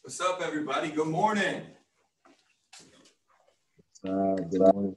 What's up, everybody? Good morning. Good morning.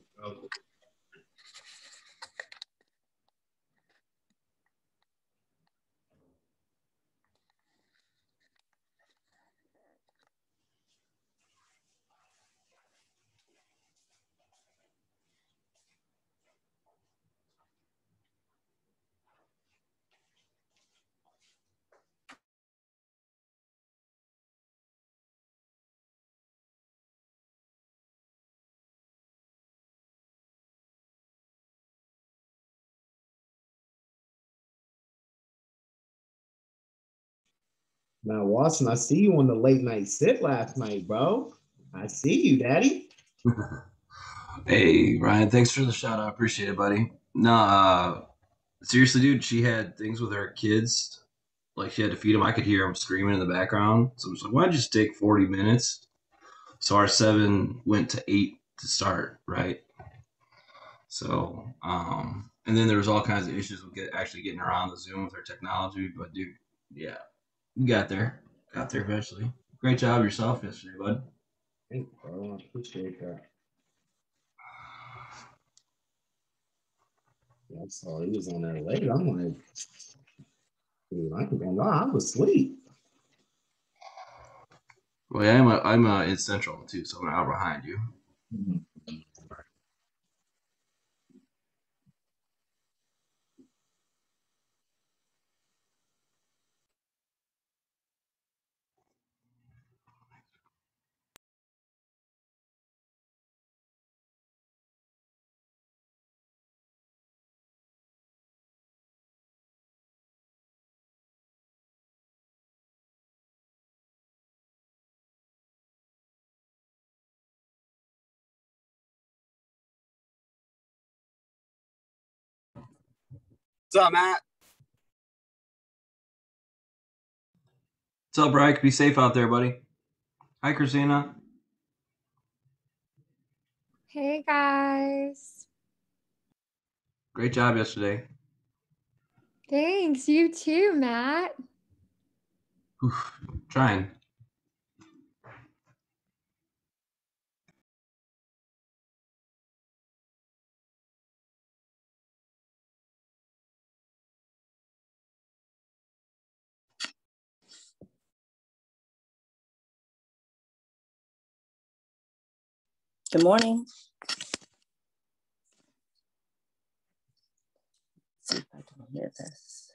Now, Watson, I see you on the late night sit last night, bro. I see you, Daddy. Hey, Ryan, thanks for the shout out. I appreciate it, buddy. No, seriously, dude, she had things with her kids. Like, she had to feed them. I could hear them screaming in the background. So I was like, why don't you just take 40 minutes? So our 7 went to 8 to start, right? So, and then there was all kinds of issues with actually getting her on the Zoom with her technology. But, dude, yeah, we got there. Got there eventually. Great job yourself yesterday, bud. Thanks, bro. I appreciate that. Yeah, I saw he was on there late. I'm like, dude, I can go. No, I was asleep. Well, yeah, I'm in Central too, so I'm out behind you. What's up, Matt? What's up, Bryke? Be safe out there, buddy. Hi, Christina. Hey, guys. Great job yesterday. Thanks. You too, Matt. Oof, trying. Good morning. Let's see if I can hear this.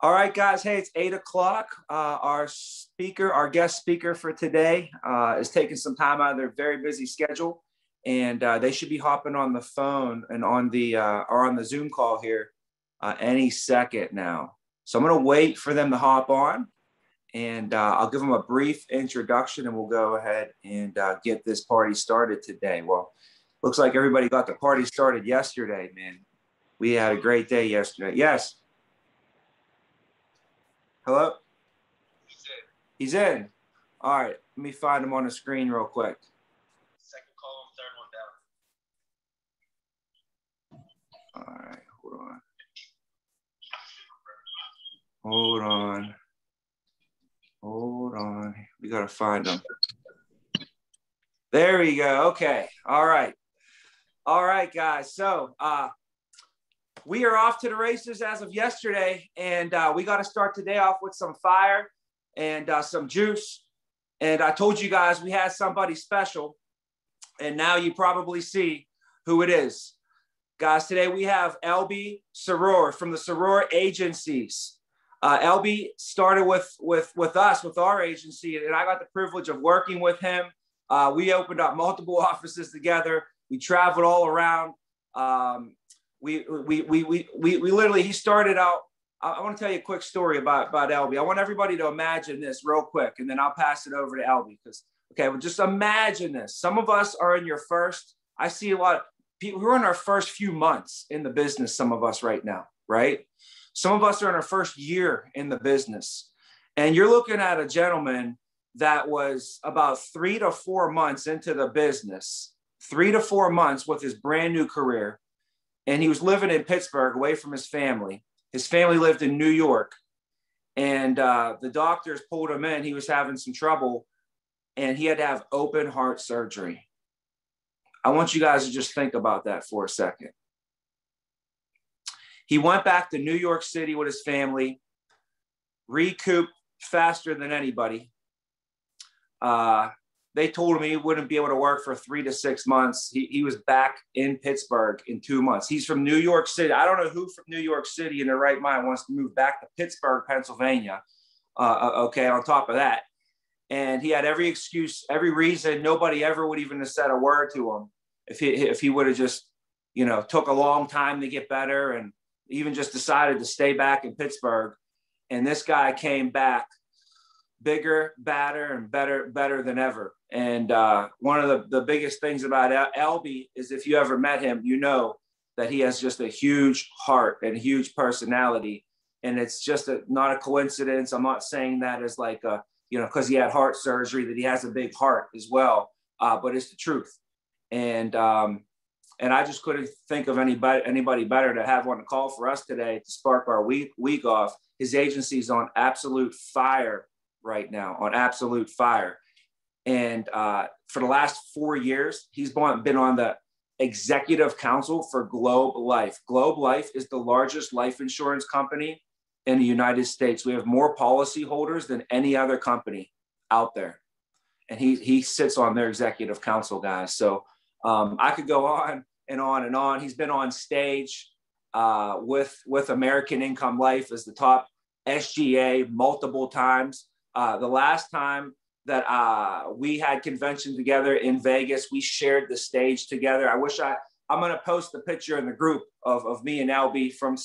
All right, guys. Hey, it's 8 o'clock. Our guest speaker for today is taking some time out of their very busy schedule, and they should be hopping on the phone and on the Zoom call here any second now. So I'm going to wait for them to hop on, and I'll give them a brief introduction, and we'll go ahead and get this party started today. Well, looks like everybody got the party started yesterday, man. We had a great day yesterday. Yes. Hello? He's in. All right. Let me find him on the screen real quick. Second column, third one down. All right. Hold on. We got to find him. There we go. Okay. All right. All right, guys. So we are off to the races as of yesterday, and we got to start today off with some fire and some juice. And I told you guys we had somebody special, and now you probably see who it is. Guys, today we have Albie Serur from the Serur agencies. Albie started with us, with our agency, and I got the privilege of working with him. We opened up multiple offices together. We traveled all around. We literally, he started out. I want to tell you a quick story about Albie. I want everybody to imagine this real quick, and then I'll pass it over to Albie. Well, just imagine this. Some of us are in your first, I see a lot of people who are in our first few months in the business, some of us right now, right? Some of us are in our first year in the business. And you're looking at a gentleman that was about 3 to 4 months into the business, 3 to 4 months with his brand new career. And he was living in Pittsburgh away from his family. His family lived in New York. And the doctors pulled him in. He was having some trouble, and he had to have open heart surgery. I want you guys to just think about that for a second. He went back to New York City with his family, recouped faster than anybody. They told him he wouldn't be able to work for 3 to 6 months. He was back in Pittsburgh in 2 months. He's from New York City. I don't know who from New York City in their right mind wants to move back to Pittsburgh, Pennsylvania. Okay, on top of that. And he had every excuse, every reason. Nobody ever would even have said a word to him if he would have just, took a long time to get better and even just decided to stay back in Pittsburgh. And this guy came back bigger, badder, and better than ever. And one of the biggest things about Albie is, if you ever met him, you know that he has just a huge heart and a huge personality. And it's just not a coincidence. I'm not saying that as like, because he had heart surgery, that he has a big heart as well. But it's the truth. And I just couldn't think of anybody better to have on the call for us today to spark our week off. His agency's on absolute fire right now, on absolute fire. And for the last 4 years, he's been on the executive council for Globe Life. Globe Life is the largest life insurance company in the United States. We have more policyholders than any other company out there. And he sits on their executive council, guys. So I could go on and on and on. He's been on stage with American Income Life as the top SGA multiple times. The last time that we had convention together in Vegas, we shared the stage together. I'm going to post the picture in the group of me and Albie from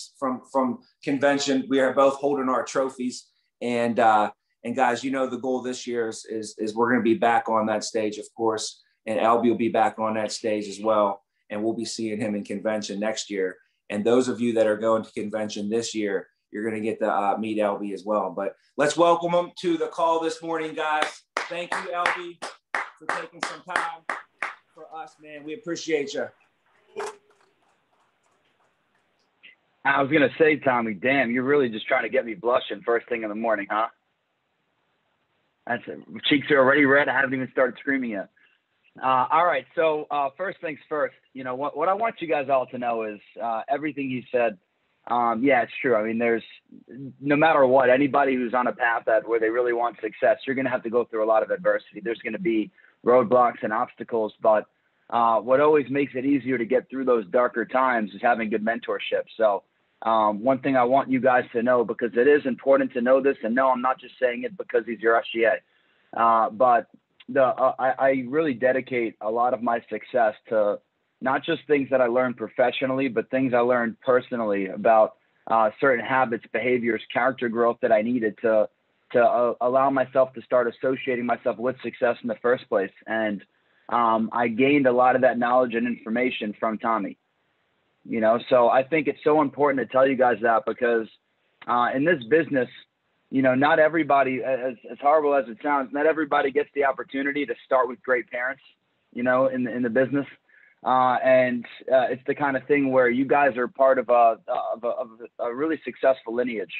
convention. We are both holding our trophies. And guys, the goal this year is we're going to be back on that stage, of course. And Albie will be back on that stage as well. And we'll be seeing him in convention next year. And those of you that are going to convention this year, you're going to get to meet Albie as well. But let's welcome him to the call this morning, guys. Thank you, Albie, for taking some time for us, man. We appreciate you. I was going to say, Tommy, damn, you're really just trying to get me blushing first thing in the morning, huh? That's it. Cheeks are already red. I haven't even started screaming yet. All right. So first things first, what I want you guys all to know is everything you said. Yeah, it's true. I mean, there's no matter what, anybody who's on a path where they really want success, you're going to have to go through a lot of adversity. There's going to be roadblocks and obstacles, but what always makes it easier to get through those darker times is having good mentorship. So One thing I want you guys to know, because it is important to know this, and no, I'm not just saying it because he's your SGA, but I really dedicate a lot of my success to not just things that I learned professionally, but things I learned personally about certain habits, behaviors, character growth that I needed to allow myself to start associating myself with success in the first place. And I gained a lot of that knowledge and information from Tommy. You know, so I think it's so important to tell you guys that, because in this business, you know, not everybody, as horrible as it sounds, not everybody gets the opportunity to start with great parents, you know, in the business. And it's the kind of thing where you guys are part of a really successful lineage.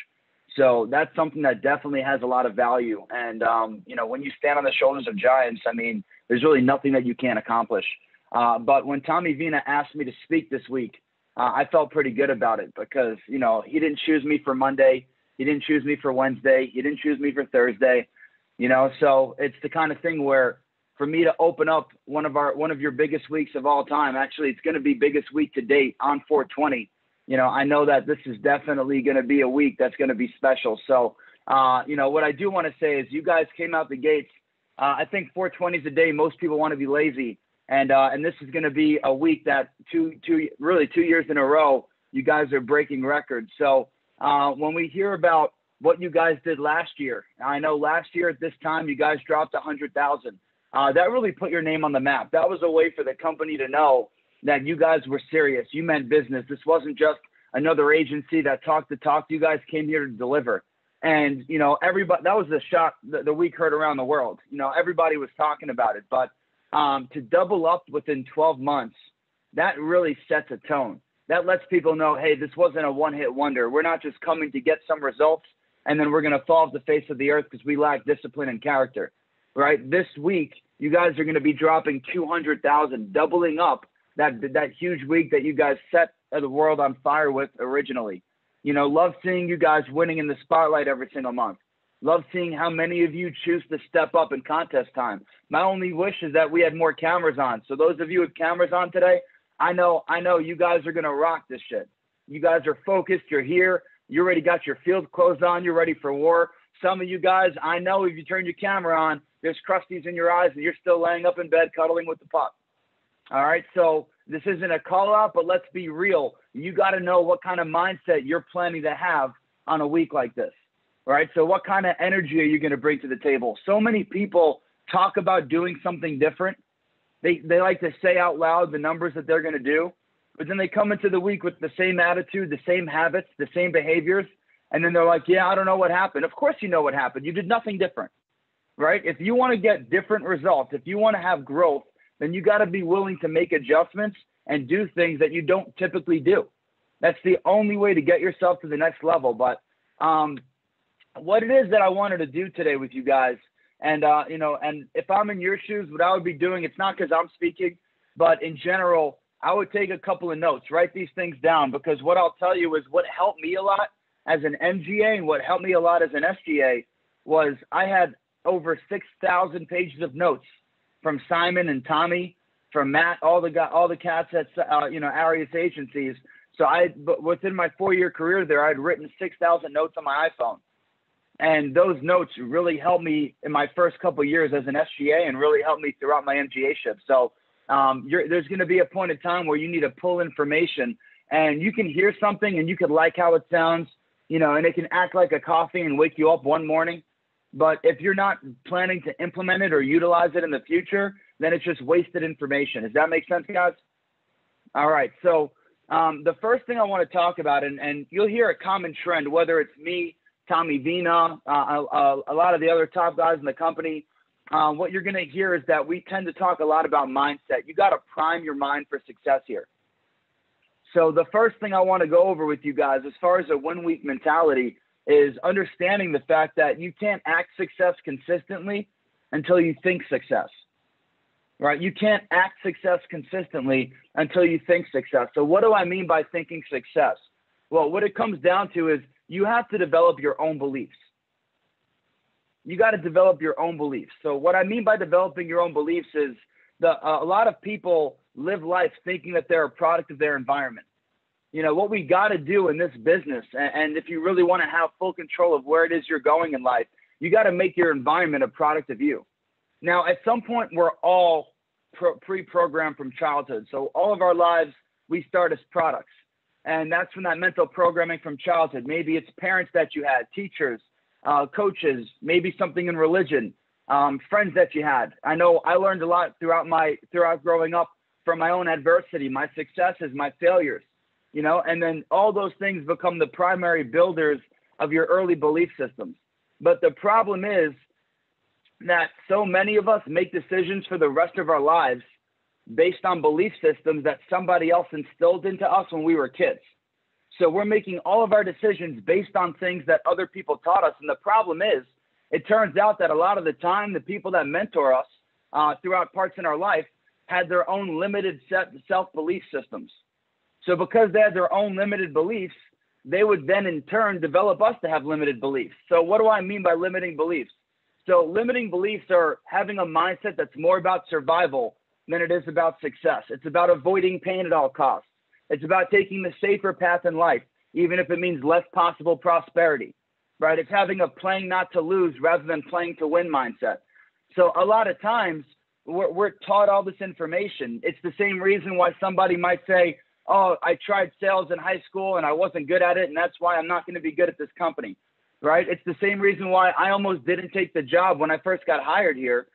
So that's something that definitely has a lot of value. And, you know, when you stand on the shoulders of giants, I mean, there's really nothing that you can't accomplish. But when Tommy Vina asked me to speak this week, I felt pretty good about it, because, you know, he didn't choose me for Monday. He didn't choose me for Wednesday. He didn't choose me for Thursday, you know. So it's the kind of thing where for me to open up one of your biggest weeks of all time, actually, it's going to be biggest week to date on 420. You know, I know that this is definitely going to be a week that's going to be special. So, you know, what I do want to say is you guys came out the gates. I think 420 is a day most people want to be lazy. And this is going to be a week that two years in a row, you guys are breaking records. So when we hear about what you guys did last year, I know last year at this time, you guys dropped 100,000. That really put your name on the map. That was a way for the company to know that you guys were serious. You meant business. This wasn't just another agency that talked the talk. You guys came here to deliver. And, you know, everybody, that was the shot the week heard around the world. You know, everybody was talking about it. But to double up within 12 months, that really sets a tone. That lets people know, hey, this wasn't a one-hit wonder. We're not just coming to get some results and then we're going to fall off the face of the earth because we lack discipline and character, right? This week, you guys are going to be dropping 200,000, doubling up that huge week that you guys set the world on fire with originally. You know, love seeing you guys winning in the spotlight every single month. Love seeing how many of you choose to step up in contest time. My only wish is that we had more cameras on. So those of you with cameras on today, I know you guys are going to rock this shit. You guys are focused. You're here. You already got your field clothes on. You're ready for war. Some of you guys, I know if you turn your camera on, there's crusties in your eyes and you're still laying up in bed cuddling with the pup. All right. So this isn't a call out, but let's be real. You got to know what kind of mindset you're planning to have on a week like this. Right. So what kind of energy are you going to bring to the table? So many people talk about doing something different. They like to say out loud the numbers that they're going to do, but then they come into the week with the same attitude, the same habits, the same behaviors. And then they're like, yeah, I don't know what happened. Of course, you know what happened. You did nothing different. Right. If you want to get different results, if you want to have growth, then you got to be willing to make adjustments and do things that you don't typically do. That's the only way to get yourself to the next level. But what it is that I wanted to do today with you guys, and you know, and if I'm in your shoes, what I would be doing, it's not because I'm speaking, but in general, I would take a couple of notes, write these things down, because what I'll tell you is what helped me a lot as an MGA and what helped me a lot as an SGA was I had over 6,000 pages of notes from Simon and Tommy, from Matt, all the cats at you know, Arias agencies. So but within my 4-year career there, I'd written 6,000 notes on my iPhone. And those notes really helped me in my first couple of years as an SGA and really helped me throughout my MGA ship. So there's going to be a point in time where you need to pull information and you can hear something and you could like how it sounds, you know, and it can act like a coffee and wake you up one morning. But if you're not planning to implement it or utilize it in the future, then it's just wasted information. Does that make sense, guys? All right. So the first thing I want to talk about, and you'll hear a common trend, whether it's me, Tommy Vina, a lot of the other top guys in the company, what you're going to hear is that we tend to talk a lot about mindset. You got to prime your mind for success here. So the first thing I want to go over with you guys as far as a 1 week mentality is understanding the fact that you can't act success consistently until you think success, right? You can't act success consistently until you think success. So what do I mean by thinking success? Well, what it comes down to is you have to develop your own beliefs. You got to develop your own beliefs. So what I mean by developing your own beliefs is a lot of people live life thinking that they're a product of their environment. You know, what we got to do in this business, and if you really want to have full control of where it is you're going in life, you got to make your environment a product of you. Now, at some point, we're all pre-programmed from childhood. So all of our lives, we start as products. And that's from that mental programming from childhood. Maybe it's parents that you had, teachers, coaches, maybe something in religion, friends that you had. I know I learned a lot throughout growing up from my own adversity, my successes, my failures, you know, and then all those things become the primary builders of your early belief systems. But the problem is that so many of us make decisions for the rest of our lives based on belief systems that somebody else instilled into us when we were kids. So we're making all of our decisions based on things that other people taught us. And the problem is, it turns out that a lot of the time, the people that mentor us throughout parts in our life had their own limited self-belief systems. So because they had their own limited beliefs, they would then in turn develop us to have limited beliefs. So what do I mean by limiting beliefs? So limiting beliefs are having a mindset that's more about survival than it is about success. It's about avoiding pain at all costs. It's about taking the safer path in life, even if it means less possible prosperity, right? It's having a playing not to lose rather than playing to win mindset. So a lot of times we're taught all this information. It's the same reason why somebody might say, oh, I tried sales in high school and I wasn't good at it, and that's why I'm not going to be good at this company, right? It's the same reason why I almost didn't take the job when I first got hired here,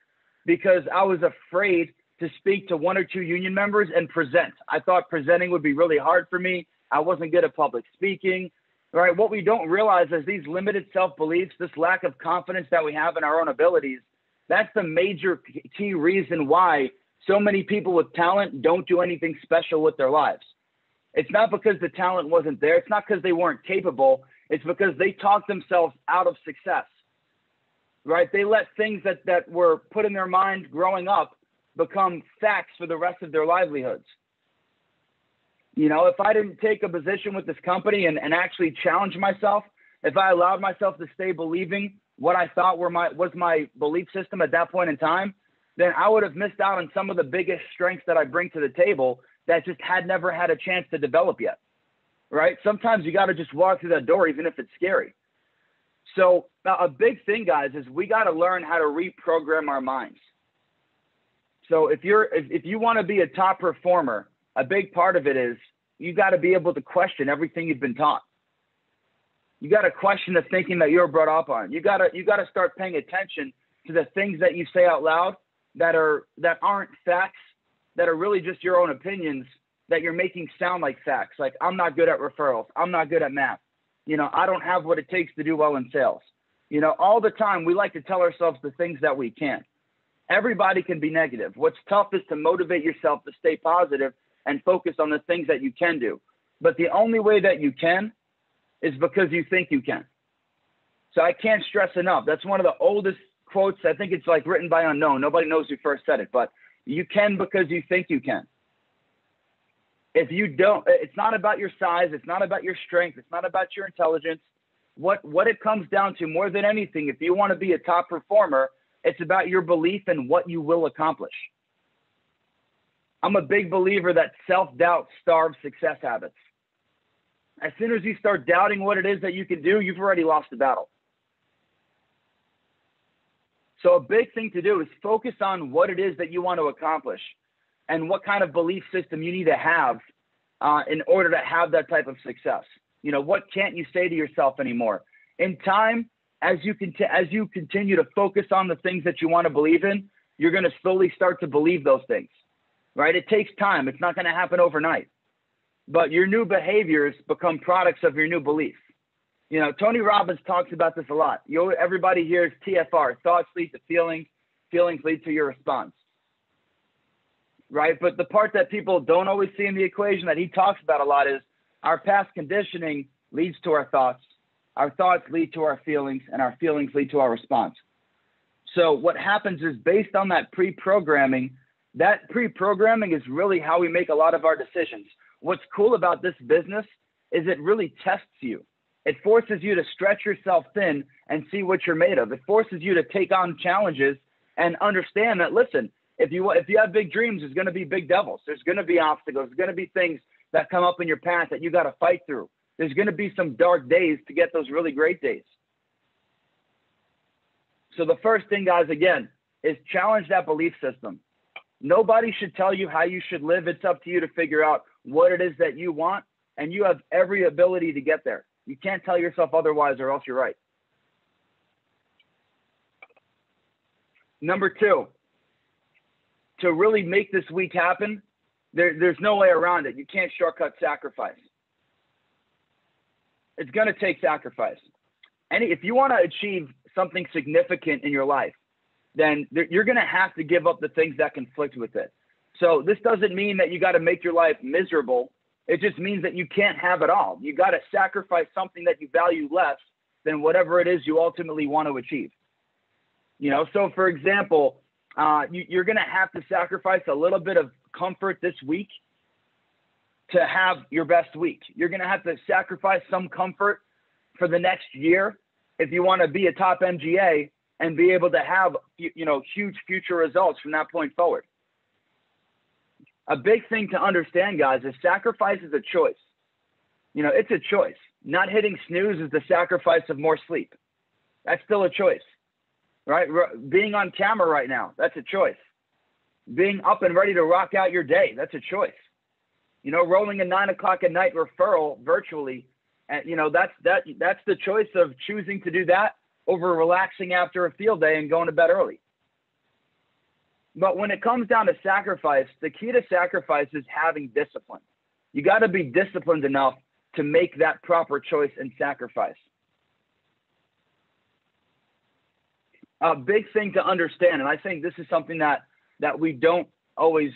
because I was afraid to speak to one or two union members and present. I thought presenting would be really hard for me. I wasn't good at public speaking, right? What we don't realize is these limited self-beliefs, this lack of confidence that we have in our own abilities, that's the major key reason why so many people with talent don't do anything special with their lives. It's not because the talent wasn't there. It's not because they weren't capable. It's because they talked themselves out of success, right? They let things that were put in their mind growing up become facts for the rest of their livelihoods. You know, if I didn't take a position with this company and actually challenge myself, if I allowed myself to stay believing what I thought was my belief system at that point in time, then I would have missed out on some of the biggest strengths that I bring to the table that just had never had a chance to develop yet, right? Sometimes you got to just walk through that door, even if it's scary. So a big thing, guys, is we got to learn how to reprogram our minds. So if you want to be a top performer, a big part of it is you got to be able to question everything you've been taught. You got to question the thinking that you're brought up on. You got to start paying attention to the things that you say out loud that aren't facts, that are really just your own opinions that you're making sound like facts. Like, I'm not good at referrals. I'm not good at math. You know, I don't have what it takes to do well in sales. You know, all the time we like to tell ourselves the things that we can't. Everybody can be negative. What's tough is to motivate yourself to stay positive and focus on the things that you can do. But the only way that you can is because you think you can. So I can't stress enough. That's one of the oldest quotes. I think it's like written by unknown. Nobody knows who first said it, but you can because you think you can. If you don't, it's not about your size. It's not about your strength. It's not about your intelligence. What it comes down to more than anything, if you want to be a top performer, it's about your belief in what you will accomplish. I'm a big believer that self-doubt starves success habits. As soon as you start doubting what it is that you can do, you've already lost the battle. So a big thing to do is focus on what it is that you want to accomplish and what kind of belief system you need to have in order to have that type of success. You know, what can't you say to yourself anymore? In time, as you continue to focus on the things that you want to believe in, you're going to slowly start to believe those things, right? It takes time. It's not going to happen overnight. But your new behaviors become products of your new beliefs. You know, Tony Robbins talks about this a lot. Everybody hears TFR, thoughts lead to feelings, feelings lead to your response, right? But the part that people don't always see in the equation that he talks about a lot is our past conditioning leads to our thoughts lead to our feelings, and our feelings lead to our response. So what happens is, based on that pre-programming is really how we make a lot of our decisions. What's cool about this business is it really tests you. It forces you to stretch yourself thin and see what you're made of. It forces you to take on challenges and understand that, listen, if you have big dreams, there's going to be big devils. There's going to be obstacles. There's going to be things that come up in your path that you got to fight through. There's going to be some dark days to get those really great days. So the first thing, guys, again, is challenge that belief system. Nobody should tell you how you should live. It's up to you to figure out what it is that you want, and you have every ability to get there. You can't tell yourself otherwise, or else you're right. Number two, to really make this week happen, there's no way around it. You can't shortcut sacrifice. It's going to take sacrifice. If you want to achieve something significant in your life, then you're going to have to give up the things that conflict with it. So this doesn't mean that you got to make your life miserable. It just means that you can't have it all. You got to sacrifice something that you value less than whatever it is you ultimately want to achieve. You know, so for example, you're going to have to sacrifice a little bit of comfort this week to have your best week. You're going to have to sacrifice some comfort for the next year if you want to be a top MGA and be able to have, you know, huge future results from that point forward. A big thing to understand, guys, is sacrifice is a choice. You know, it's a choice. Not hitting snooze is the sacrifice of more sleep. That's still a choice, right? Being on camera right now, that's a choice. Being up and ready to rock out your day, that's a choice. You know, rolling a 9 o'clock at night referral virtually, and you know, that's the choice of choosing to do that over relaxing after a field day and going to bed early. But when it comes down to sacrifice, the key to sacrifice is having discipline. You got to be disciplined enough to make that proper choice and sacrifice. A big thing to understand, and I think this is something that we don't always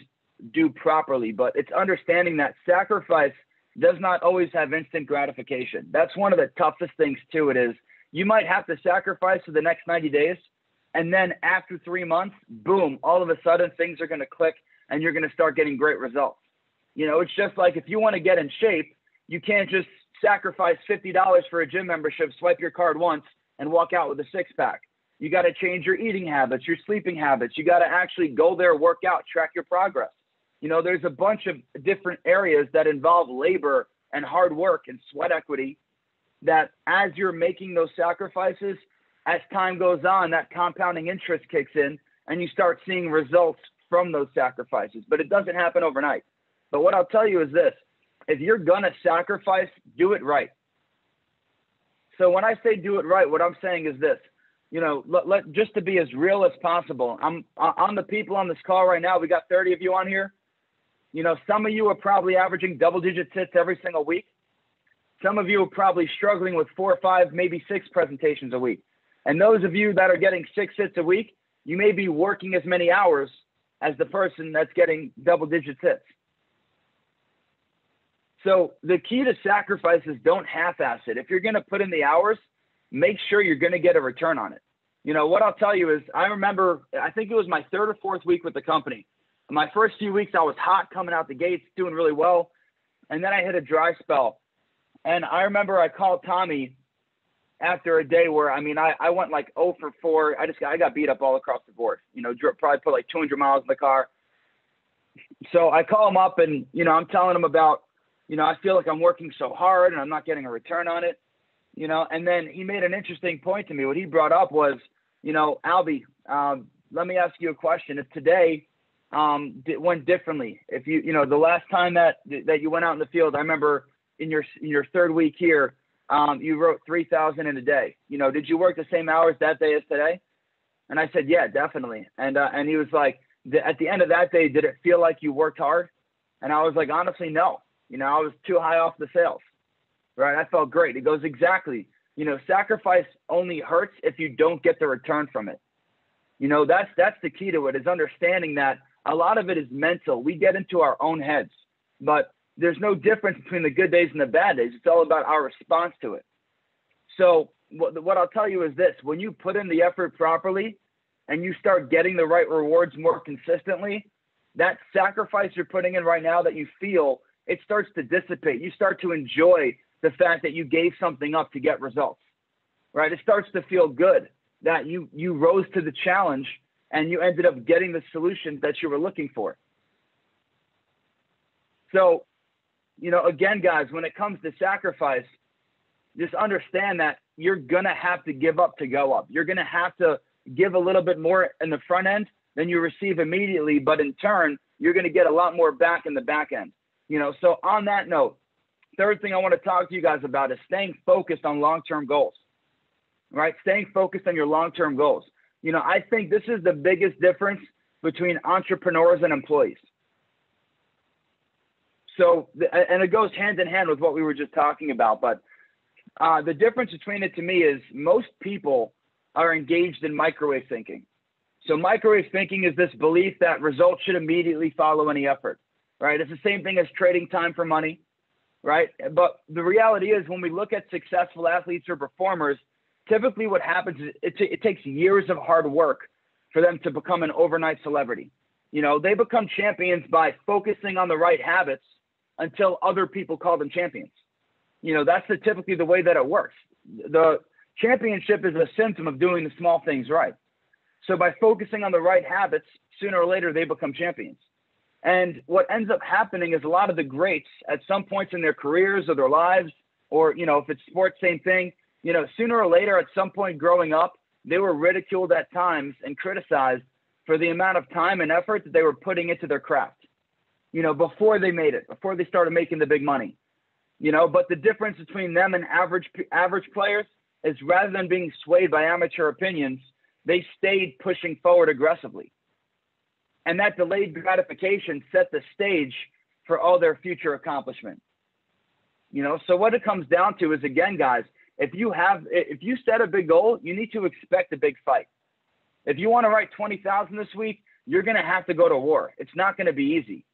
do properly, but it's understanding that sacrifice does not always have instant gratification. That's one of the toughest things to it is you might have to sacrifice for the next 90 days. And then after 3 months, boom, all of a sudden things are going to click and you're going to start getting great results. You know, it's just like if you want to get in shape, you can't just sacrifice $50 for a gym membership, swipe your card once and walk out with a six pack. You got to change your eating habits, your sleeping habits. You got to actually go there, work out, track your progress. You know, there's a bunch of different areas that involve labor and hard work and sweat equity that as you're making those sacrifices, as time goes on, that compounding interest kicks in and you start seeing results from those sacrifices, but it doesn't happen overnight. But what I'll tell you is this, if you're going to sacrifice, do it right. So when I say do it right, what I'm saying is this, you know, just to be as real as possible. I'm on the people on this call right now. We got 30 of you on here. You know, some of you are probably averaging double-digit hits every single week. Some of you are probably struggling with 4 or 5, maybe 6 presentations a week. And those of you that are getting 6 hits a week, you may be working as many hours as the person that's getting double-digit hits. So the key to sacrifice is don't half-ass it. If you're going to put in the hours, make sure you're going to get a return on it. You know, what I'll tell you is I remember, I think it was my 3rd or 4th week with the company. My first few weeks, I was hot coming out the gates, doing really well. And then I hit a dry spell. And I remember I called Tommy after a day where, I mean, I went like 0 for 4. I got beat up all across the board, you know, probably put like 200 miles in the car. So I call him up and, you know, I'm telling him about, you know, I feel like I'm working so hard and I'm not getting a return on it, you know, and then he made an interesting point to me. What he brought up was, you know, Albie, let me ask you a question. If today went differently, if you know, the last time that you went out in the field, I remember in your 3rd week here, you wrote 3,000 in a day. You know, did you work the same hours that day as today? And I said, yeah, definitely. And he was like, at the end of that day, did it feel like you worked hard? And I was like, honestly, no. You know, I was too high off the sales, right? I felt great. He goes, exactly. You know, sacrifice only hurts if you don't get the return from it. You know, that's the key to it, is understanding that a lot of it is mental. We get into our own heads, but there's no difference between the good days and the bad days. It's all about our response to it. So what I'll tell you is this, when you put in the effort properly and you start getting the right rewards more consistently, that sacrifice you're putting in right now that you feel, it starts to dissipate. You start to enjoy the fact that you gave something up to get results, right? It starts to feel good that you rose to the challenge and you ended up getting the solutions that you were looking for. So again, guys, when it comes to sacrifice, just understand that you're going to have to give up to go up. You're going to have to give a little bit more in the front end than you receive immediately, but in turn, you're going to get a lot more back in the back end. So on that note, third thing I want to talk to you guys about is staying focused on long-term goals, right? Staying focused on your long-term goals. I think this is the biggest difference between entrepreneurs and employees. So, and it goes hand in hand with what we were just talking about, but the difference between it to me is most people are engaged in microwave thinking. So microwave thinking is this belief that results should immediately follow any effort, right? It's the same thing as trading time for money, right? But the reality is when we look at successful athletes or performers, typically what happens is it takes years of hard work for them to become an overnight celebrity. They become champions by focusing on the right habits until other people call them champions. That's typically the way that it works. The championship is a symptom of doing the small things right. So by focusing on the right habits, sooner or later, they become champions. And what ends up happening is a lot of the greats at some points in their careers or their lives, or, if it's sports, same thing, sooner or later, at some point growing up, they were ridiculed at times and criticized for the amount of time and effort that they were putting into their craft, before they made it, before they started making the big money. But the difference between them and average players is rather than being swayed by amateur opinions, they stayed pushing forward aggressively. And that delayed gratification set the stage for all their future accomplishment. So what it comes down to is, again, guys, if you set a big goal, you need to expect a big fight. If you want to write 20,000 this week, you're going to have to go to war. It's not going to be easy.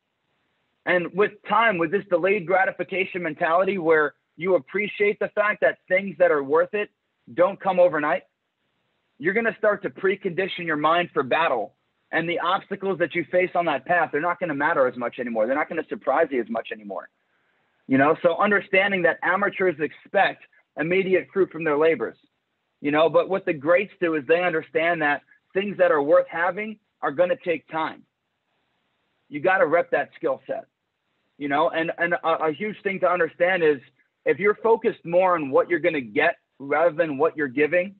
And with time, with this delayed gratification mentality where you appreciate the fact that things that are worth it don't come overnight, you're going to start to precondition your mind for battle. And the obstacles that you face on that path, they're not going to matter as much anymore. They're not going to surprise you as much anymore. So understanding that amateurs expect immediate fruit from their labors, but what the greats do is they understand that things that are worth having are going to take time. You got to rep that skill set, and a huge thing to understand is if you're focused more on what you're going to get rather than what you're giving,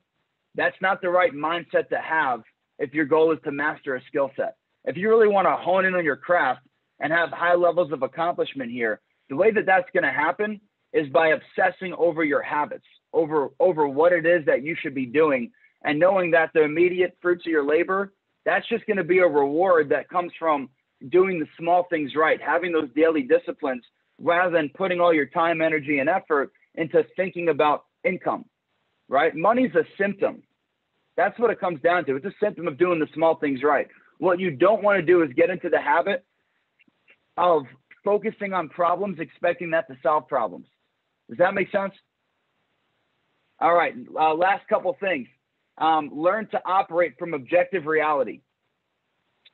that's not the right mindset to have if your goal is to master a skill set. If you really want to hone in on your craft and have high levels of accomplishment here, the way that that's going to happen is by obsessing over your habits, over what it is that you should be doing, and knowing that the immediate fruits of your labor, that's just going to be a reward that comes from doing the small things right, having those daily disciplines, rather than putting all your time, energy, and effort into thinking about income, right? Money's a symptom. That's what it comes down to. It's a symptom of doing the small things right. What you don't want to do is get into the habit of focusing on problems, expecting that to solve problems. Does that make sense? All right, last couple things. Learn to operate from objective reality.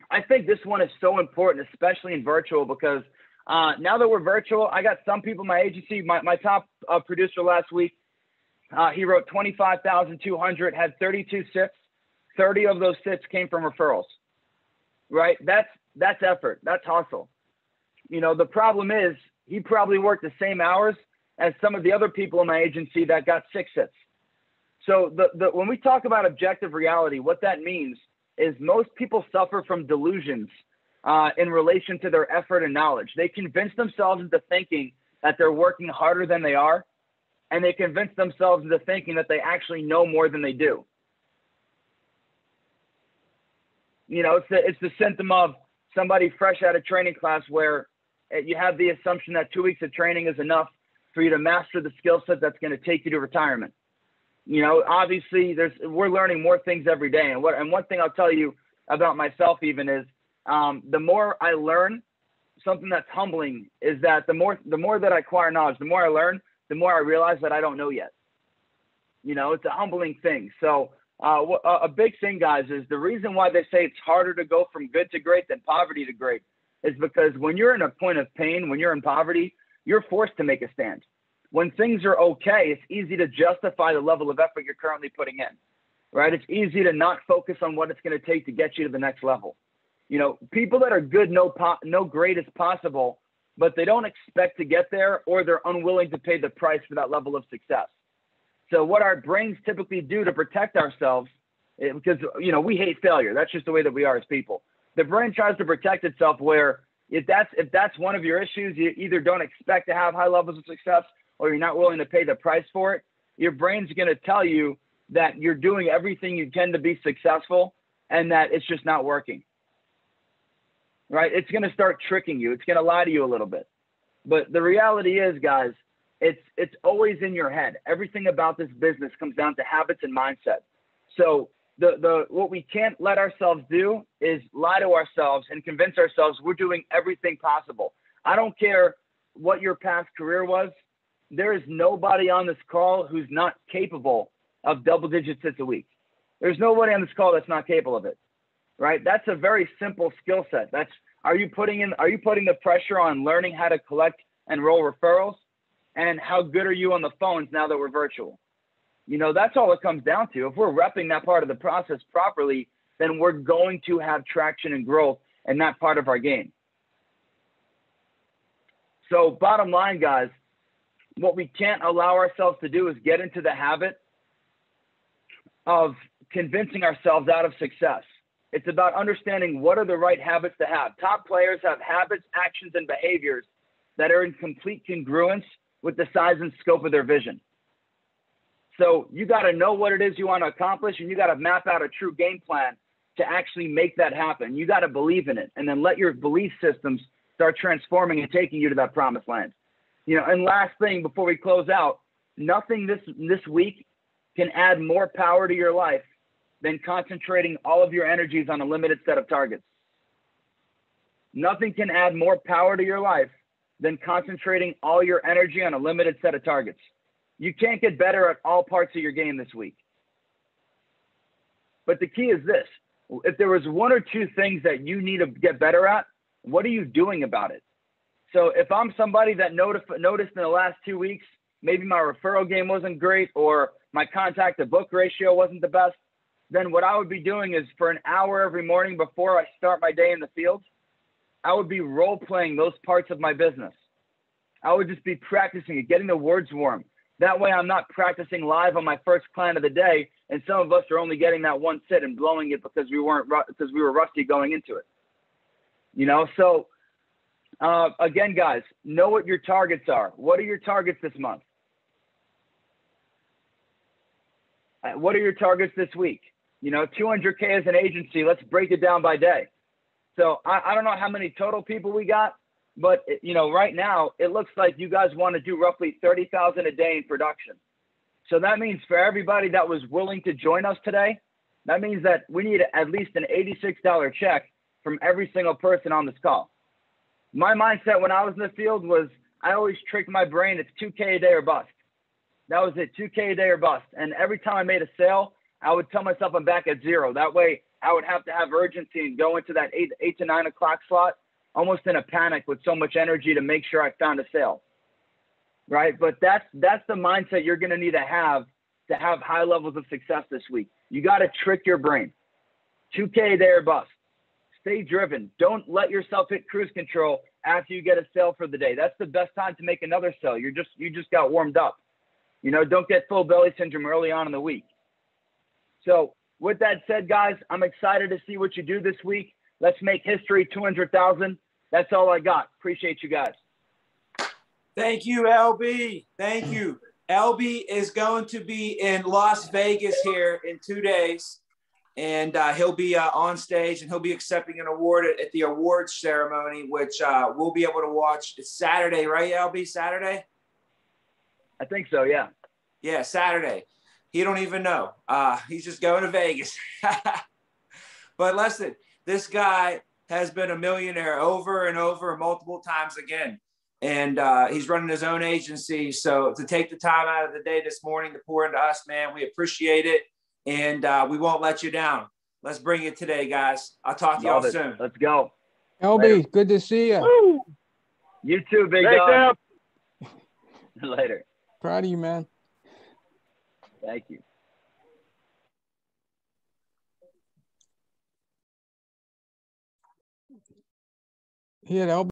I think this one is so important, especially in virtual, because now that we're virtual, I got some people in my agency, my top producer last week, he wrote 25,200, had 32 sits. 30 of those sits came from referrals, right? That's effort. That's hustle. The problem is he probably worked the same hours as some of the other people in my agency that got 6 sits. So when we talk about objective reality, what that means is most people suffer from delusions in relation to their effort and knowledge. They convince themselves into thinking that they're working harder than they are, and they convince themselves into thinking that they actually know more than they do. It's the symptom of somebody fresh out of training class where you have the assumption that 2 weeks of training is enough for you to master the skill set that's going to take you to retirement. Obviously we're learning more things every day. And one thing I'll tell you about myself even is the more I learn, something that's humbling is that the more that I acquire knowledge, the more I learn, the more I realize that I don't know yet. It's a humbling thing. So a big thing, guys, is the reason why they say it's harder to go from good to great than poverty to great is because when you're in a point of pain, when you're in poverty, you're forced to make a stand. When things are okay, it's easy to justify the level of effort you're currently putting in, right? It's easy to not focus on what it's going to take to get you to the next level. People that are good, no great as possible, but they don't expect to get there, or they're unwilling to pay the price for that level of success. So what our brains typically do to protect ourselves, because, you know, we hate failure. That's just the way that we are as people. The brain tries to protect itself where if that's one of your issues, you either don't expect to have high levels of success or you're not willing to pay the price for it. Your brain's going to tell you that you're doing everything you can to be successful and that it's just not working, right? It's going to start tricking you. It's going to lie to you a little bit. But the reality is, guys, it's always in your head. Everything about this business comes down to habits and mindset. So what we can't let ourselves do is lie to ourselves and convince ourselves we're doing everything possible. I don't care what your past career was. There is nobody on this call who's not capable of double-digit hits a week. There's nobody on this call that's not capable of it, right? That's a very simple skill set. Are you putting the pressure on learning how to collect and roll referrals? And how good are you on the phones now that we're virtual? You know, that's all it comes down to. If we're repping that part of the process properly, then we're going to have traction and growth in that part of our game. So bottom line, guys, what we can't allow ourselves to do is get into the habit of convincing ourselves out of success. It's about understanding what are the right habits to have. Top players have habits, actions, and behaviors that are in complete congruence with the size and scope of their vision. So you got to know what it is you want to accomplish, and you got to map out a true game plan to actually make that happen. You got to believe in it, and then let your belief systems start transforming and taking you to that promised land. You know, and last thing before we close out, nothing this week can add more power to your life than concentrating all of your energies on a limited set of targets. Nothing can add more power to your life than concentrating all your energy on a limited set of targets. You can't get better at all parts of your game this week. But the key is this: if there was one or two things that you need to get better at, what are you doing about it? So if I'm somebody that noticed in the last 2 weeks, maybe my referral game wasn't great or my contact to book ratio wasn't the best, then what I would be doing is for an hour every morning before I start my day in the field, I would be role playing those parts of my business. I would just be practicing it, getting the words warm. That way I'm not practicing live on my first client of the day, and some of us are only getting that one sit and blowing it because we were rusty going into it. You know, so again, guys, know what your targets are. What are your targets this month? What are your targets this week? You know, 200K as an agency, let's break it down by day. So I don't know how many total people we got, but you know, right now it looks like you guys want to do roughly 30,000 a day in production. So that means for everybody that was willing to join us today, that means that we need at least an $86 check from every single person on this call. My mindset when I was in the field was I always tricked my brain. It's 2K a day or bust. That was it, 2K a day or bust. And every time I made a sale, I would tell myself I'm back at zero. That way I would have to have urgency and go into that 8 to 9 o'clock slot almost in a panic with so much energy to make sure I found a sale, right? But that's the mindset you're going to need to have high levels of success this week. You got to trick your brain. 2K a day or bust. Stay driven. Don't let yourself hit cruise control after you get a sale for the day. That's the best time to make another sale. You just got warmed up. You know, don't get full belly syndrome early on in the week. So with that said, guys, I'm excited to see what you do this week. Let's make history, 200,000. That's all I got. Appreciate you guys. Thank you, Albie. Thank you. Albie is going to be in Las Vegas here in 2 days. And he'll be on stage, and he'll be accepting an award at the awards ceremony, which we'll be able to watch. It's Saturday, right, Albie? Saturday? I think so, yeah. Yeah, Saturday. He don't even know. He's just going to Vegas. But listen, this guy has been a millionaire over and over multiple times again. And he's running his own agency. So to take the time out of the day this morning to pour into us, man, we appreciate it. And we won't let you down. Let's bring it today, guys. I'll talk to y'all soon. Let's go. Albie, good to see you. Woo! You too, big dog. Later. Proud of you, man. Thank you. He had Albie.